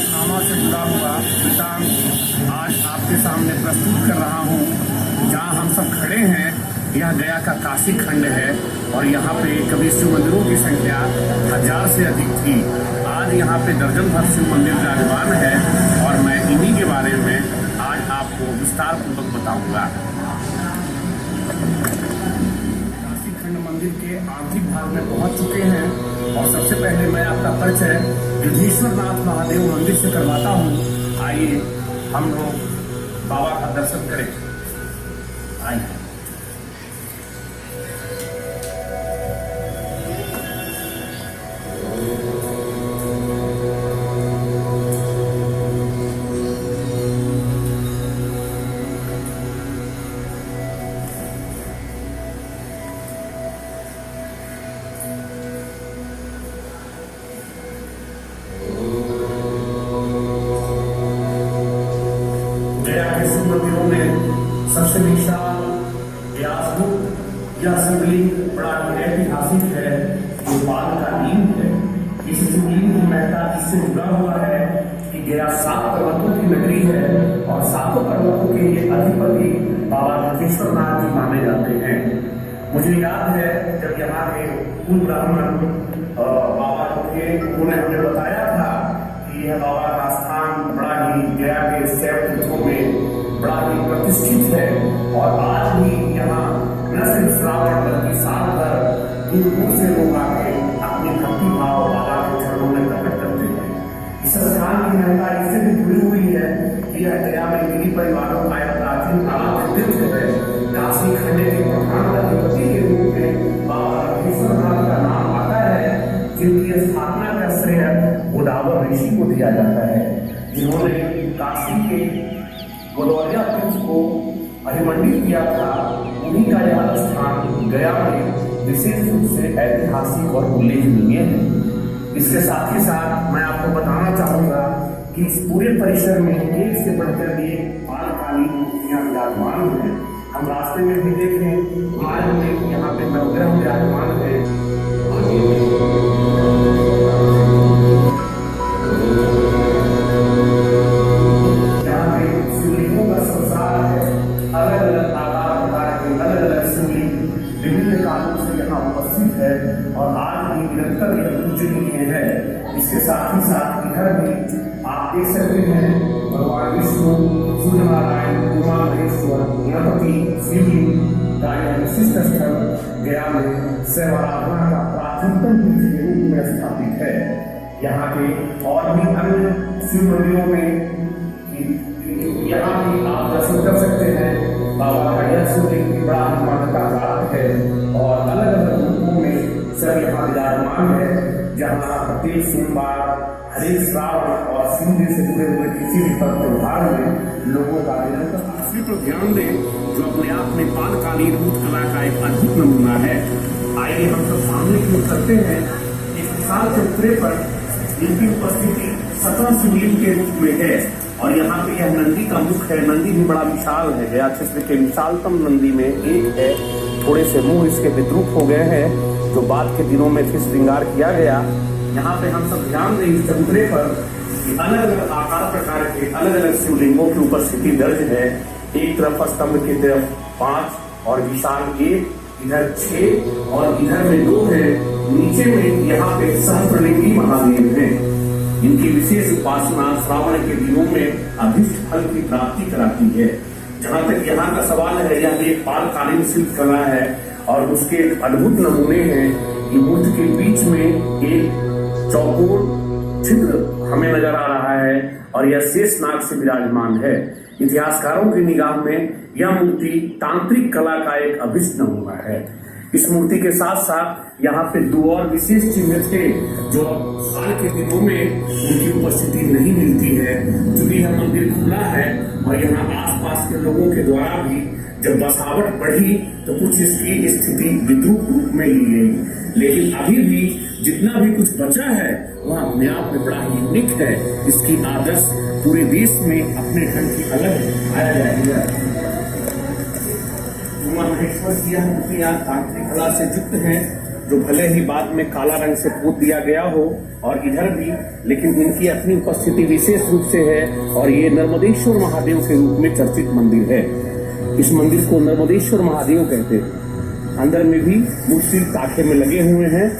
नामा से जुड़ा हुआ वृतांत आज आपके सामने प्रस्तुत कर रहा हूँ। जहाँ हम सब खड़े हैं यह गया का काशी खंड है और यहाँ पे कभी शिव मंदिरों की संख्या 1000 से अधिक थी। आज यहाँ पे दर्जन भर शिव मंदिर विराजमान है और मैं इन्हीं के बारे में आज आपको विस्तार पूर्वक बताऊंगा। काशी खंड मंदिर के आंतरिक भाग में पहुंच चुके हैं और सबसे पहले मैं आपका परिचय युद्धेश्वरनाथ महादेव मंदिर से करवाता हूँ। आइए हम लोग बाबा का दर्शन करें। आइए। गया के शिव मंदिरों में सबसे विशाल व्यासरूप यह शिवलिंग बड़ा ही ऐतिहासिक है जो पालकालीन है। इस शिवलिंग की महत्ता इससे जुड़ा हुआ है कि गया 7 पर्वतों की नगरी है और 7 पर्वतों के ये अधिपति बाबा युद्धेश्वरनाथ जी माने जाते हैं। मुझे याद है जब यहाँ के कुल ब्राह्मण बाबा थे, उन्होंने हमें बताया था कि यह बाबा का स्थान बड़ा ही गया के शैव में बड़ा ही प्रतिष्ठित है और आज भी यहाँ न सिर्फ श्रावण बल्कि साल भर दूर दूर से लोग आके अपनी भक्ति भाव बाबा के चरणों में प्रकट करते हैं। इस स्थान की महत्ता इससे भी जुड़ी हुई है कि यह गया में गिरी परिवारों का एक प्राचीन आराध्य तीर्थ है। काशी खंड के प्रधान अधिपति के रूप में बाबा युद्धेश्वरनाथ का नाम आता है, जिनकी स्थापना का श्रेय गोदावर ऋषि को दिया जाता है, जिन्होंने काशी के गोदवरिया तीर्थ को अभिमंडित किया था। उन्हीं का यह स्थान गया में विशेष रूप से ऐतिहासिक और उल्लेखनीय है। इसके साथ ही साथ मैं आपको बताना चाहूंगा कि इस पूरे परिसर में एक से बढ़कर एक पालकालीन मूर्तियां विराजमान हैं। हम रास्ते में भी देखें आज में यहाँ पे नवग्रह विराजमान है। यहाँ पे शिवलिंगों का संसार है। अलग अलग आकार प्रकार के अलग अलग शिवलिंग विभिन्न कालों से यहाँ उपस्थित है और आज भी निरंतर यह पूजनीय है। इसके साथ ही साथ इधर भी आप देख सकते हैं भगवान विष्णु, सूर्य नारायण, उमा महेश्वर, गणपति, शिवलिंग का यह विशिष्ट स्थल गया में शैव आराधना का प्राचीनतम पीठ के रूप में स्थापित है। यहाँ के और भी अन्य शिव मंदिरों में यहाँ भी आप दर्शन कर सकते हैं। बाबा का यह शिवलिंग भी बड़ा ही मान्यता प्राप्त है और अलग अलग रूपों में सब यहाँ विराजमान है, जहाँ प्रत्येक सोमवार, हरेक श्रावण और शिव जी से जुड़े हुए किसी भी पर्व त्योहार में लोगों का निरंतर तस्वीर पर ध्यान दें, जो अपने आप में पालकालीन भूत कला का एक अद्भुत नमूना है। आइए हम सब सामने की ओर करते हैं। एक विशाल चबूतरे पर इनकी उपस्थिति 17 शिवलिंग के रूप में है और यहाँ पे यह नंदी का मुख है। नंदी भी बड़ा विशाल है। गया क्षेत्र के विशालतम नंदी में एक है। थोड़े से मुंह इसके विद्रूप हो गए हैं, जो बाद के दिनों में फिर श्रृंगार किया गया। यहाँ पे हम सब ध्यान दें इस चबूतरे पर अलग अलग आकार प्रकार के अलग अलग शिवलिंगों की उपस्थिति दर्ज है। एक तरफ स्तंभ की तरफ 5 और विशाल 1, इधर 6 और इधर में 2 है। नीचे में यहाँ पे सहस्त्रलिंगी महादेव है। इनकी विशेष उपासना श्रावण के दिनों में अभीष्ट फल की प्राप्ति कराती है। जहाँ तक यहाँ का सवाल है, यह भी एक पालकालीन शिल्प कला है और उसके अद्भुत नमूने हैं। ये मूर्ति के बीच में एक चौकोर छिद्र हमें नजर आ रहा है और यह शेषनाग से विराजमान है। इतिहासकारों की निगाह में यह मूर्ति तांत्रिक कला का एक अभिष्ट नमूना है। इस मूर्ति के साथ साथ यहाँ पे 2 और विशेष चिन्ह थे, जो साल के दिनों में उनकी उपस्थिति नहीं मिलती है। चूंकि यह मंदिर खुला है और यहाँ आसपास के लोगों के द्वारा भी जब बसावट बढ़ी तो कुछ इसकी स्थिति विद्रूप रूप में ली गई, लेकिन अभी भी जितना भी कुछ बचा है वह अपने आप में बड़ा यूनिक है। इसकी आदर्श पूरे देश में अपने ढंग की अलग आया जाएगा। महेश्वर की यह मूर्तियां तांत्रिक कला से युक्त हैं जो भले ही बाद में काला रंग से पोत दिया गया हो, और इधर भी, लेकिन इनकी अपनी उपस्थिति विशेष रूप से है। और ये नर्मदेश्वर महादेव के रूप में चर्चित मंदिर है। इस मंदिर को नर्मदेश्वर महादेव कहते हैं। अंदर में भी मूर्ति ताखे में लगे हुए हैं।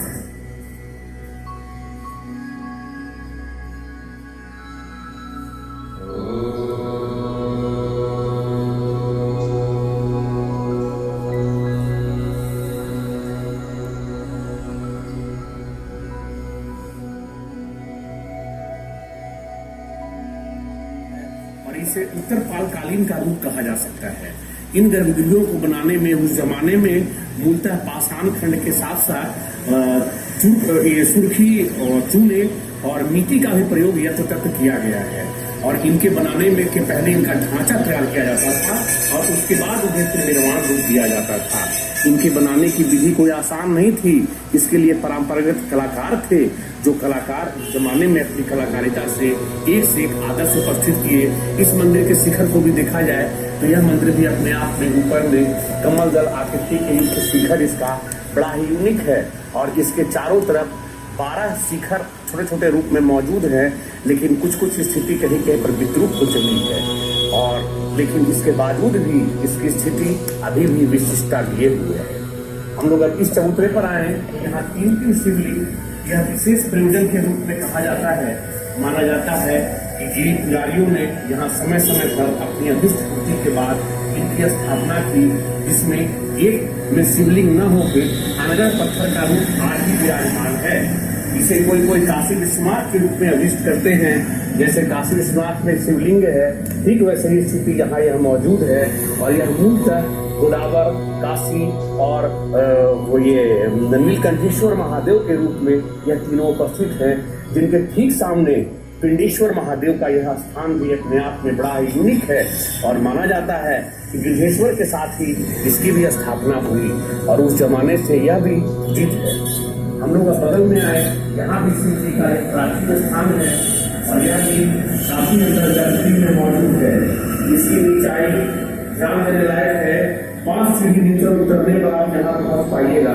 इसे उत्तरपाल कालीन का रूप कहा जा सकता है। इन गर्भगृहों को बनाने में उस जमाने में मूलतः पाषाण खंड के साथ साथ सुर्खी और चूने और मिट्टी का भी प्रयोग यथातथ किया गया है। और इनके बनाने में के पहले इनका ढांचा तैयार किया जाता था और उसके बाद उन्हें निर्माण रूप दिया जाता था। इनके बनाने की विधि कोई आसान नहीं थी। इसके लिए परंपरागत कलाकार थे, जो कलाकार जमाने में अपनी कलाकारिता से एक आदर्श उपस्थित किए। इस मंदिर के शिखर को भी देखा जाए तो यह मंदिर भी अपने आप में ऊपर में कमल दल आकृति के युक्त शिखर इसका बड़ा ही यूनिक है। और इसके चारों तरफ 12 शिखर छोटे छोटे रूप में मौजूद हैं, लेकिन कुछ कुछ स्थिति कहीं कहीं पर विद्रूप हो चली है। और लेकिन इसके बावजूद भी इसकी स्थिति अभी भी विशिष्टता लिए हुए है। हम लोग अब इस चबूतरे पर आए हैं। यहाँ 3 शिवलिंग यह विशेष प्रयोजन के रूप में कहा जाता है। माना जाता है कि जिन पुजारियों ने यहाँ समय समय पर अपनी अभिष्ट पूर्ति के बाद इनकी स्थापना की, जिसमें एक में शिवलिंग न होकर अनगर पत्थर का रूप आज भी विराजमान है। इसे कोई काशी विश्वनाथ के रूप में अभिष्ट करते हैं। जैसे काशी विश्वनाथ में शिवलिंग है, ठीक वैसे ही स्थिति यहाँ यह मौजूद है। और यह मूलतः गोदावर, काशी और वो ये नीलकंठेश्वर महादेव के रूप में यह तीनों उपस्थित हैं, जिनके ठीक सामने पिंडेश्वर महादेव का यह स्थान भी अपने आप में बड़ा यूनिक है। और माना जाता है कि गृहेश्वर के साथ ही इसकी भी स्थापना हुई और उस जमाने से यह भी जीत है। हम लोग बगल में आए, यहाँ भी शिव जी का एक प्राचीन स्थान है और यह भी काफी अंतर्गत में मौजूद है। इसकी ऊंचाई ध्यान देने लायक है। 5 सीढ़ी नीचे उतरने पर आप यहाँ पहुंच पाइएगा।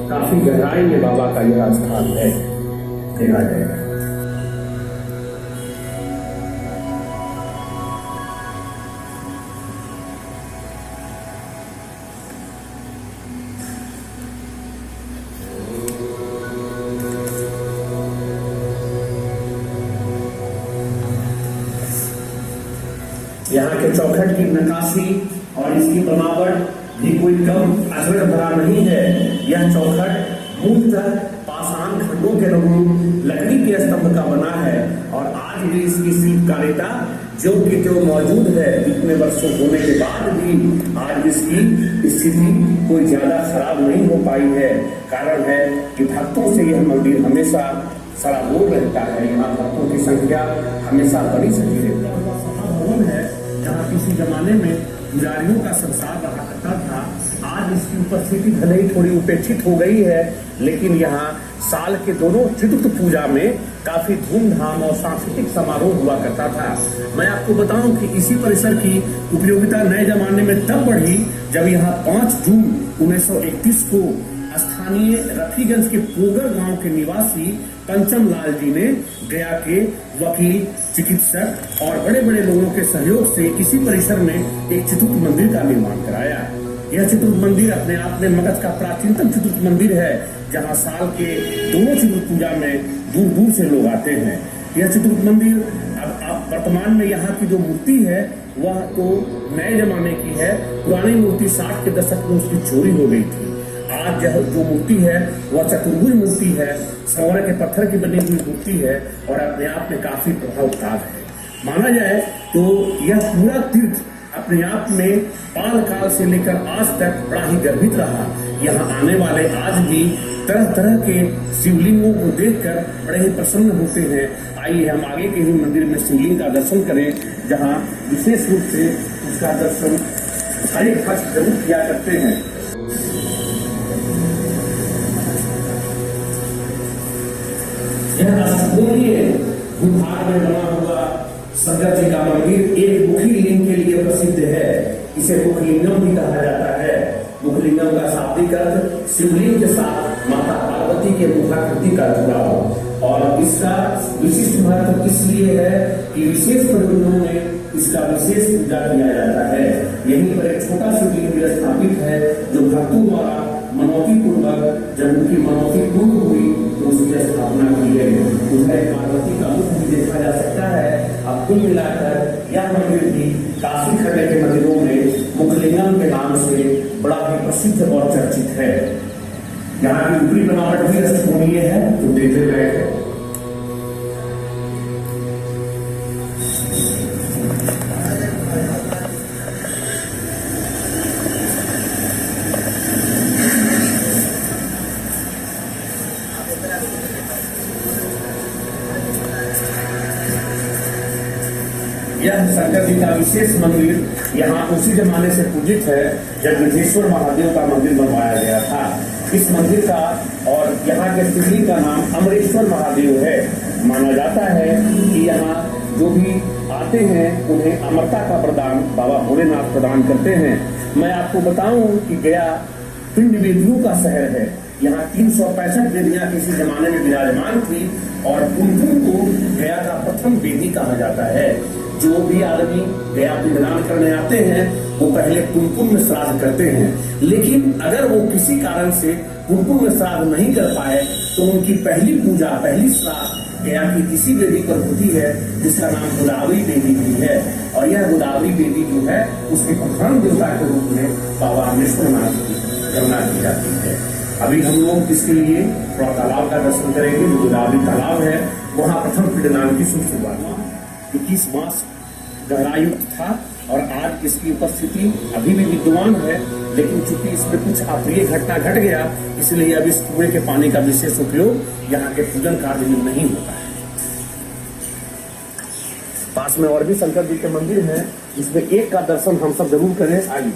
काफी गहराई में बाबा का यह स्थान है। देखा जाए यहाँ के चौखट की नक्काशी और इसकी बनावट भी कोई कम अजर भरा नहीं है। यह चौखट मूलतः पाषाण खंडों के अनुरूप लकड़ी के स्तंभ का बना है और आज भी इसकी शिल्पकारिता जो कि जो मौजूद है, इतने वर्षों होने के बाद भी आज इसकी स्थिति कोई ज्यादा खराब नहीं हो पाई है। कारण है कि भक्तों से यह मंदिर हमेशा सराबोर रहता है। यहाँ भक्तों की संख्या हमेशा बड़ी सही रहती है। जहाँ किसी जमाने में पुजारियों का संसार रहा करता था, आज इसकी उपस्थिति भले ही थोड़ी उपेक्षित हो गई है, लेकिन यहाँ साल के दोनों चतुर्थ पूजा में काफी धूमधाम और सांस्कृतिक समारोह हुआ करता था। मैं आपको बताऊं कि इसी परिसर की उपयोगिता नए जमाने में तब बढ़ी जब यहाँ 5 जून 1931 को स्थानीय रफीगंज के पोगर गांव के निवासी पंचम लाल जी ने गया के वकील, चिकित्सक और बड़े बड़े लोगों के सहयोग से इसी परिसर में एक चतुर्थ मंदिर का निर्माण कराया। यह चतुर्थ मंदिर अपने आप में मगध का प्राचीनतम चतुर्थ मंदिर है, जहां साल के दोनों चतुर्थ पूजा में दूर दूर से लोग आते हैं। यह चतुर्थ मंदिर अब वर्तमान में यहाँ की जो मूर्ति है वह तो नए जमाने की है। पुरानी मूर्ति 60 के दशक में उसकी चोरी हो गई थी। आज जो मूर्ति है वह चतुर्भुज मूर्ति है, संवरा के पत्थर की बनी हुई मूर्ति है और अपने आप में काफी प्रभावकारी है। माना जाए तो यह पूरा तीर्थ अपने आप में पाल काल से लेकर आज तक बड़ा ही गर्वित रहा। यहाँ आने वाले आज भी तरह तरह के शिवलिंगों को देखकर बड़े ही प्रसन्न होते हैं। आइए हम आगे के ही मंदिर में शिवलिंग का दर्शन करें, जहाँ विशेष रूप से उसका दर्शन हर एक भक्त जरूर किया करते हैं। यह अस्तूरीय भूभाग में बना हुआ शंकर जी का मंदिर एक मुखी लिंग के लिए प्रसिद्ध है। इसे मुखलिंगम भी कहा जाता है। मुखलिंगम का शाब्दिक अर्थ शिवलिंग के साथ माता पार्वती के मुखाकृति का जुड़ाव। और इसका विशिष्ट महत्व इसलिए है कि विशेष प्रयोजनों में इसका विशेष पूजा किया जाता है। यहीं पर एक छोटा शिवलिंग भी स्थापित है जो भक्तों द्वारा मनौती पूर्वक जब उनकी मनौती पूर्ण हुई तो उसकी स्थापना की गई। उधर पार्वती का मुख भी देखा जा सकता है। अब कुल मिलाकर यह मंदिर भी काशी खंड के मंदिरों में मुखलिंगम के नाम से बड़ा ही प्रसिद्ध और चर्चित है। यहाँ की ऊपरी बनावट भी अष्टकोणीय है जो देखने लायक है। यह शंकर जी का विशेष मंदिर यहाँ उसी जमाने से पूजित है जब विधेश्वर महादेव का मंदिर बनवाया गया था। इस मंदिर का और यहाँ के शिवलिंग का नाम अमरेश्वर महादेव है। माना जाता है कि यहाँ जो भी आते हैं उन्हें अमरता का प्रदान बाबा भोलेनाथ प्रदान करते हैं। मैं आपको बताऊं कि गया पिंड वेदियों का शहर है। यहाँ 365 वेदियां किसी जमाने में विराजमान थी और पुनपुन को गया का प्रथम वेदी कहा जाता है। जो भी आदमी गया पिंडदान करने आते हैं वो पहले पुनपुन में श्राद्ध करते हैं, लेकिन अगर वो किसी कारण से पुनपुन में श्राद्ध नहीं कर पाए तो उनकी पहली पूजा पहली श्राद्ध गया की इसी वेदी पर होती है जिसका नाम गोदावरी देवी भी है। और यह गोदावरी देवी जो है उसके प्रधान देवता के रूप में बाबा अमरेश्वरनाथ की गणना की जाती है। अभी हम लोग इसके लिए थोड़ा तालाब का दर्शन करेंगे जो गोदावरी तालाब है। वहाँ प्रथम पिंडदान की शुरुआत 21 मास गहरायुक्त था और आज इसकी उपस्थिति अभी भी विद्यमान है, लेकिन चूंकि इसमें कुछ अप्रिय घटना घट गया इसलिए अब इस कुएं के पानी का विशेष उपयोग यहाँ के पूजन कार्य में नहीं होता है। पास में और भी शंकर जी के मंदिर हैं, जिसमें एक का दर्शन हम सब जरूर करें। आइए।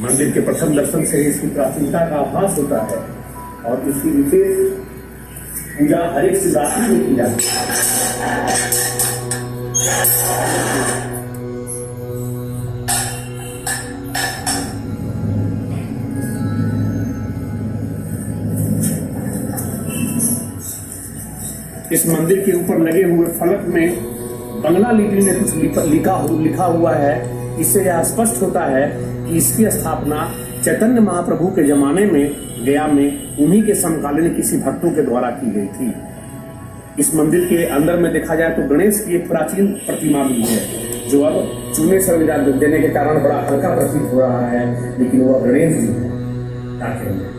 मंदिर के प्रथम दर्शन से इसकी प्राचीनता का आभास होता है और इसकी विशेष पूजा हर एक शिवरात्रि में की जाती है। इस मंदिर के ऊपर लगे हुए फलक में बंगला लिपि में कुछ लिखा हुआ है। इससे यह स्पष्ट होता है कि इसकी स्थापना चैतन्य महाप्रभु के जमाने में गया में उन्हीं के समकालीन किसी भक्तों के द्वारा की गई थी। इस मंदिर के अंदर में देखा जाए तो गणेश की एक प्राचीन प्रतिमा भी है जो अब चूने से देने के कारण बड़ा हल्का प्रतीत हो रहा है, लेकिन वह गणेश जी है।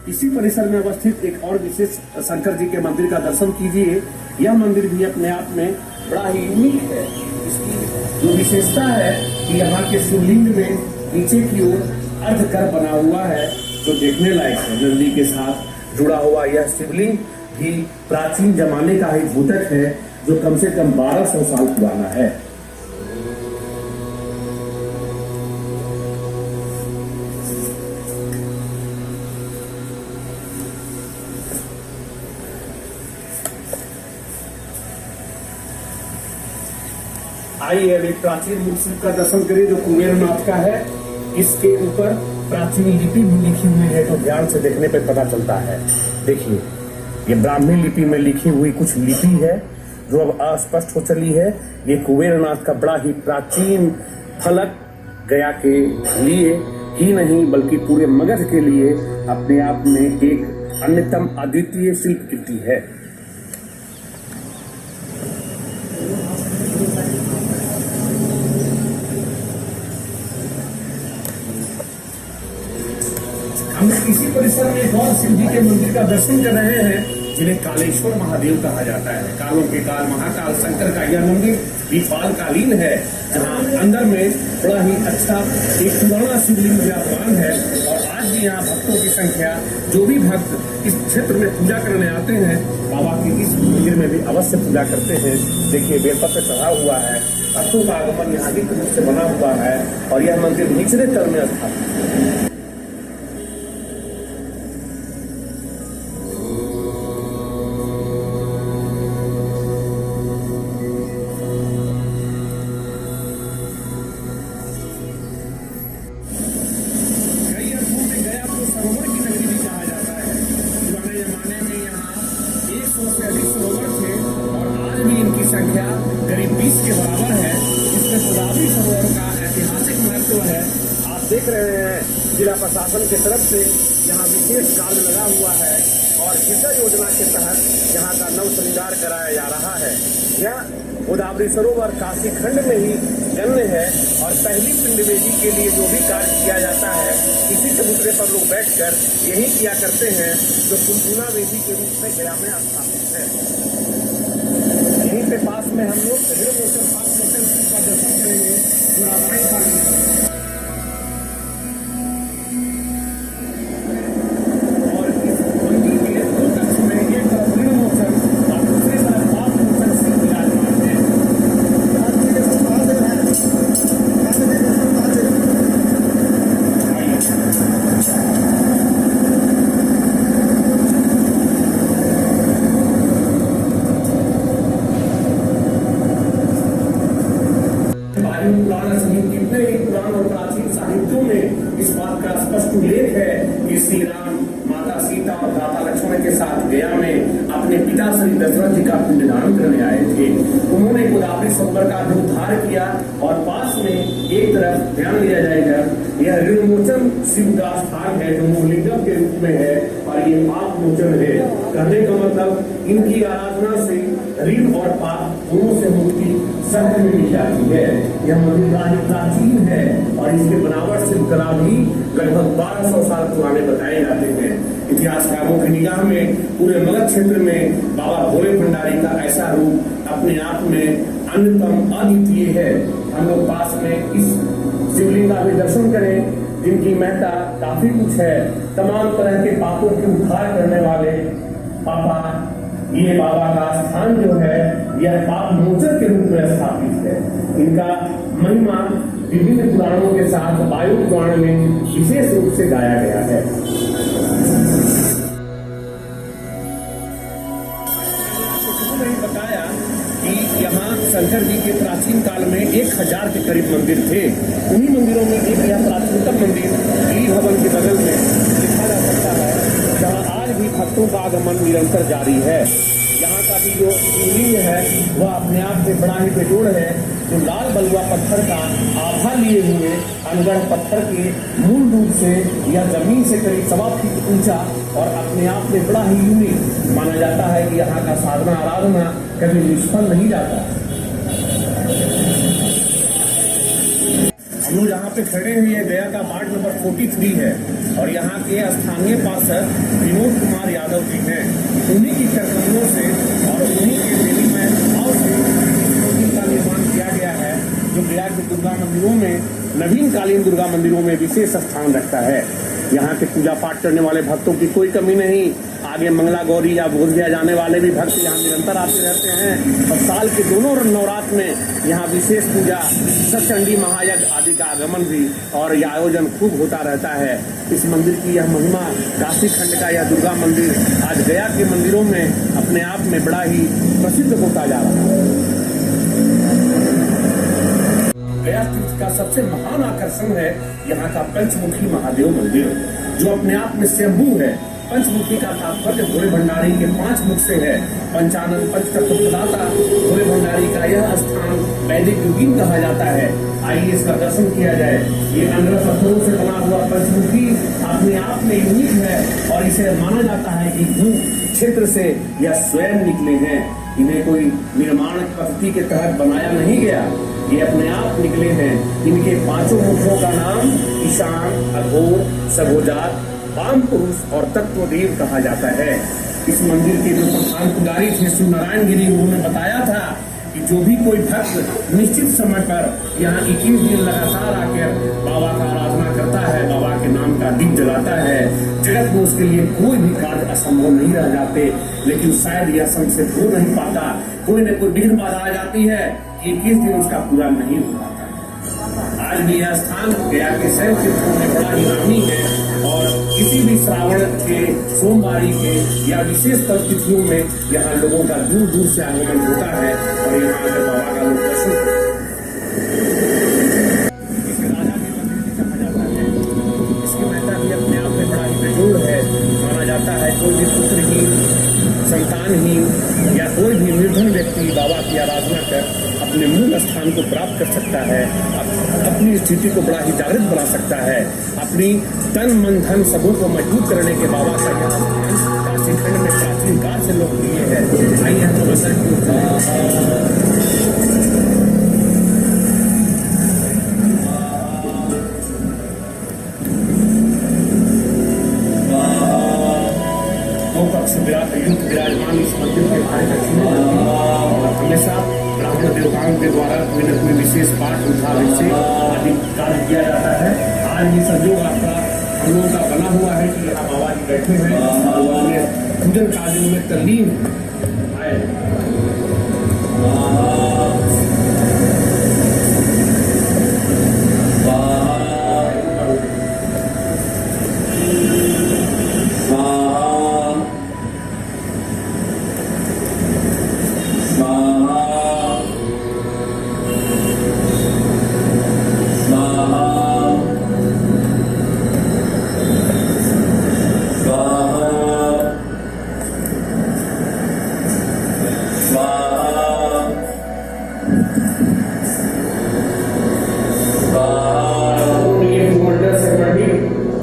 इसी परिसर में अवस्थित एक और विशेष शंकर जी के मंदिर का दर्शन कीजिए। यह मंदिर भी अपने आप में बड़ा ही यूनिक है। इसकी जो विशेषता है कि यहाँ के शिवलिंग में नीचे की ओर अर्धकर बना हुआ है जो देखने लायक है। नंदी के साथ जुड़ा हुआ यह शिवलिंग भी प्राचीन जमाने का ही द्योतक है जो कम से कम 1200 साल पुराना है। आइए अभी प्राचीन मूर्ति का दर्शन करें जो कुबेरनाथ का है। इसके ऊपर प्राचीन लिपि भी लिखी हुई है तो ध्यान से देखने पर पता चलता है। देखिए ये ब्राह्मी लिपि में लिखी हुई कुछ लिपि है जो अब अस्पष्ट हो चली है। ये कुबेरनाथ का बड़ा ही प्राचीन फलक गया के लिए ही नहीं बल्कि पूरे मगध के लिए अपने आप में एक अन्यतम अद्वितीय शिल्प कृति है। हम इसी परिसर में एक और शिव जी के मंदिर का दर्शन कर रहे हैं जिन्हें कालेश्वर महादेव कहा जाता है। कालों के काल महाकाल शंकर का यह मंदिर विपालकालीन है जहां अंदर में बड़ा ही अच्छा एक पुराना शिवलिंग विराजमान है और आज भी यहाँ भक्तों की संख्या, जो भी भक्त इस क्षेत्र में पूजा करने आते हैं बाबा की इस मंदिर में भी अवश्य पूजा करते हैं। देखिए बेलपत्र चढ़ा हुआ है, भक्तों का आगमन यहाँ की रूप से बना हुआ है और यह मंदिर निचले तल में स्थापित है। संख्या करीब 20 के बराबर है। इसमें गोदावरी सरोवर का ऐतिहासिक महत्व है। आप देख रहे हैं जिला प्रशासन की तरफ से यहाँ विशेष कार्य लगा हुआ है और गिरजा योजना के तहत यहाँ का नव श्रृंगार कराया जा रहा है। यह गोदावरी सरोवर काशी खंड में ही जन्म है और पहली पिंड वेदी के लिए जो भी कार्य किया जाता है इसी चबूतरे पर लोग बैठकर यही किया करते हैं, जो कुंकुना वेदी के रूप में गया में स्थापित है। यहीं पे पास में हम लोग का दर्शन करेंगे जो रामायण काल में और इस मंदिर के दो कक्ष में एक तरफ ऋण मोचन और दूसरी तरफ पाप मोचन से विराजमान है। पुराण सहित कितने ही पुराण और प्राचीन साहित्यों में इस बात का स्पष्ट उल्लेख है कि श्री राम माता सीता और भ्राता लक्ष्मण के साथ गया में अपने पिता श्री दशरथ जी का पिंडदान करने आए थे। उन्होंने गोदावरी सरोवर का उद्धार किया और पास में एक तरफ ध्यान दिया जाएगा यह ऋणमोचन शिव का स्थान है जो मूललिंगम के रूप में है और ये पाप मोचन है। कहने का मतलब इनकी आराधना से ऋण और पाप दोनों से मुक्ति सहज में मिल जाती है। यह मंदिर प्राचीन है और इसके बनावट शिल्पकला भी लगभग 1200 साल पुराने बताए जाते हैं। इतिहासकारों की निगाह में पूरे मगध क्षेत्र में बाबा भोले भंडारी का ऐसा रूप अपने आप में अन्यतम अद्वितीय है। हम लोग पास में इस शिवलिंग का भी दर्शन करें जिनकी महत्ता काफी कुछ है। तमाम तरह के पापों के उद्धार करने वाले पापा ये बाबा का स्थान जो है यह पाप मोचन के रूप में स्थापित है। इनका महिमा विभिन्न पुराणों के साथ वायु पुराण में विशेष रूप से गाया गया है। मैंने बताया कि यहाँ शंकर जी के प्राचीन काल में 1000 के करीब मंदिर थे। उन्हीं मंदिरों में एक यह प्राचीनतम मंदिर गिरी भवन के बगल में देखा जा सकता है, जहाँ आज भी भक्तों का आगमन निरंतर जारी है। यहाँ का भी जो शिवलिंग है वह अपने आप में बड़ा ही बेजोड़ है, जो लाल बलुआ पत्थर का आभा लिए हुए अनगढ़ पत्थर के मूल रूप से यह जमीन से करीब 1.25 फीट ऊंचा और अपने आप में बड़ा ही यूनिक माना जाता है कि यहाँ का साधना आराधना कभी निष्फल नहीं जाता। हम लोग यहाँ पे खड़े हैं, ये गया का वार्ड नंबर 43 है और यहाँ के स्थानीय पार्षद विनोद कुमार यादव जी हैं। उन्हीं की करकमों से और उन्हीं के देवीमय भाव से मंदिर का निर्माण किया गया है, जो गया के दुर्गा मंदिरों में नवीन कालीन दुर्गा मंदिरों में विशेष स्थान रखता है। यहाँ के पूजा पाठ करने वाले भक्तों की कोई कमी नहीं। आगे मंगला गौरी या बोधगया जाने वाले भी भक्त यहाँ निरंतर आते रहते हैं और साल के दोनों नवरात्र में यहाँ विशेष पूजा सचंडी महायज्ञ आदि का आगमन भी और यह आयोजन खूब होता रहता है। इस मंदिर की यह महिमा काशी खंड का यह दुर्गा मंदिर आज गया के मंदिरों में अपने आप में बड़ा ही प्रसिद्ध होता जा रहा है। गया तीर्थ का सबसे महान आकर्षण है यहाँ का पंचमुखी महादेव मंदिर, जो अपने आप में स्वयंभू है। पंचमुखी का तात्पर्य भोले भंडारी के 5 मुख से है। पंचानन पंचतत्व प्रदाता भोले भंडारी का यह स्थान वैदिक युगीन कहा जाता है। आइए इसका दर्शन किया जाए। ये 15 पत्थरों से बना हुआ पंचमुखी अपने आप में यूनिक है और इसे माना जाता है कि भू क्षेत्र से यह स्वयं निकले हैं। इन्हें कोई निर्माण पद्धति के तहत बनाया नहीं गया, ये अपने आप निकले हैं। इनके 5 मुखों का नाम ईशान, अघोर, सभोजात, वाम पुरुष और तत्वदेव कहा जाता है। इस मंदिर के जो प्रधान पुजारी थे श्री नारायण गिरी, उन्होंने बताया था कि जो भी कोई भक्त निश्चित समय पर यहाँ 21 दिन लगातार आकर बाबा का आराधना करता है, बाबा के नाम का का दीप जलाता है। जगत में उसके लिए कोई भी कार्य असंभव नहीं रह जाते, लेकिन शायद यह संशय हो नहीं पाता, कोई न कोई विघ्न बाधा आ जाती है, 21 दिन उसका पूरा नहीं हो पाता। आज भी यह स्थान गया के शैव तीर्थों में बड़ा ही नामी है और किसी भी श्रावण के सोमवारी के या विशेष तिथियों में यहाँ लोगों का दूर दूर से आगमन होता है और यहाँ आकर बाबा का लोग दर्शन करते हैं। इसे राजा के मंदिर भी कहा जाता है। इसकी महत्ता भी अपने आप में बड़ा ही बेजोड़ है। माना जाता है कोई भी पुत्रहीन, संतानहीन या कोई भी निर्धन व्यक्ति बाबा की आराधना कर अपने मूल स्थान को प्राप्त कर सकता है, अपनी स्थिति को बड़ा ही जागृत बना सकता है, अपनी तन मन धन सबों को मजबूत करने के बाबा का यहाँ काशी खंड में प्राचीन काल से लोकप्रिय है। आइए हम दर्शन विराजमान इस मंदिर के बारे में और हमेशा ब्राह्मण देवताओं के द्वारा कोई न कोई विशेष पाठ उठाने से आदि कार्य किया जाता है। आज भी संयोग आपका हम लोगों का बना हुआ है कि यहाँ बाबा जी बैठे हैं और अपने पूजन कार्यों में तल्लीन है।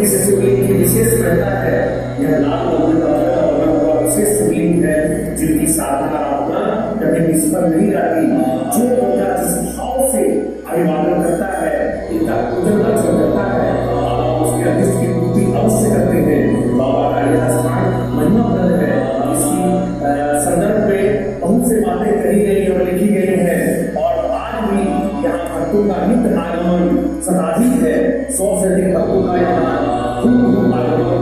इस शिवलिंग की विशेष महत्ता है। यह लाल मंदिर का बना हुआ विशेष शिवलिंग है जिनकी साधना आराधना कभी निष्फल नहीं जाती। जो उनका जिस भाव से अभिवादन करता है, इनका पूजन अर्चन करता है, बाबा उसके अभिष्ट की पूर्ति अवश्य करते हैं। बाबा का यह स्थान महिमाप्रद है। इसकी संदर्भ में बहुत से बातें कही गई और लिखी गई है और आज भी यहाँ भक्तों का नित्य आगमन शताधिक है। 100 से अधिक भक्तों का यहाँ आगमन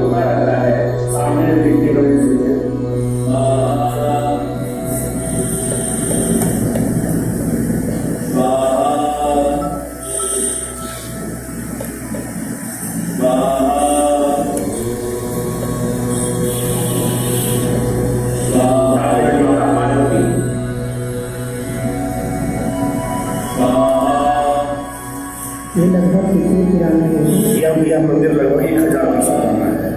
होता रहता है। सामने देखने वाले ये लगभग कितनी पुरानी है? यह मंदिर लगभग 1000 वर्ष पुराना है।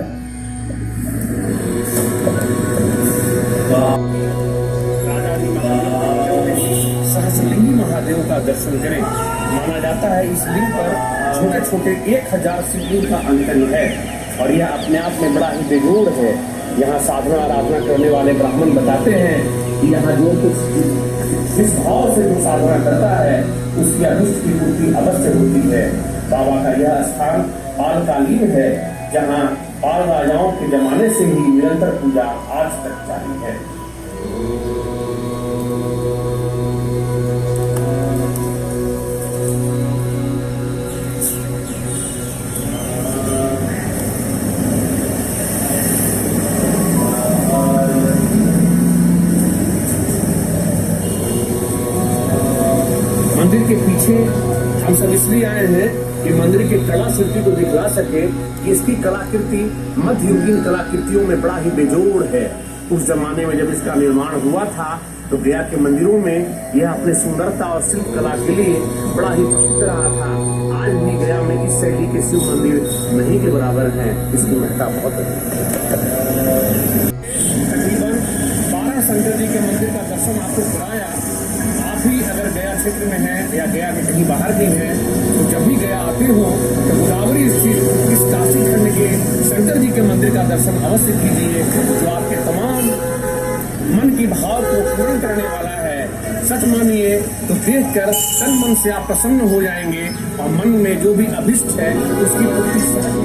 सहस्रलिंगी महादेव का दर्शन करें। माना जाता है इस लिंग पर छोटे छोटे 1000 शिवलिंग का अंकन है और यह अपने आप में बड़ा ही बेजोड़ है। यहाँ साधना आराधना करने वाले ब्राह्मण बताते हैं कि यहाँ जो कुछ जिस भाव से जो साधना करता है उसकी अभिष्ट की पूर्ति अवश्य होती है। बाबा का यह स्थान पालकालीन है, जहाँ पाल राजाओं के जमाने से ही निरंतर पूजा आज तक जारी है। मंदिर के पीछे हम सब इसलिए आए हैं कि मंदिर की कला शिल्पी को दिखला सके कि इसकी कलाकृति मध्ययुगीन कलाकृतियों में बड़ा ही बेजोड़ है। उस जमाने में जब इसका निर्माण हुआ था तो गया के मंदिरों में यह अपने सुंदरता और शिल्प कला के लिए बड़ा ही प्रसिद्ध रहा था। आज भी गया में इस शैली के शिव मंदिर नहीं के बराबर हैं। इसकी महत्ता बहुत है। तकरीबन 12 शंकर जी के मंदिर का दर्शन आपको कराया। आप भी अगर गया क्षेत्र में हैं या गया के कहीं बाहर भी हैं तो जब भी गया आते हो तो गोदावरी स्थित इस काशी खंड के शंकर जी के मंदिर का दर्शन अवश्य कीजिए, जो आपके तमाम मन की भाव को पूर्ण करने वाला है। सच मानिए तो देखकर तन मन से आप प्रसन्न हो जाएंगे और मन में जो भी अभिष्ट है उसकी पूर्ति सहज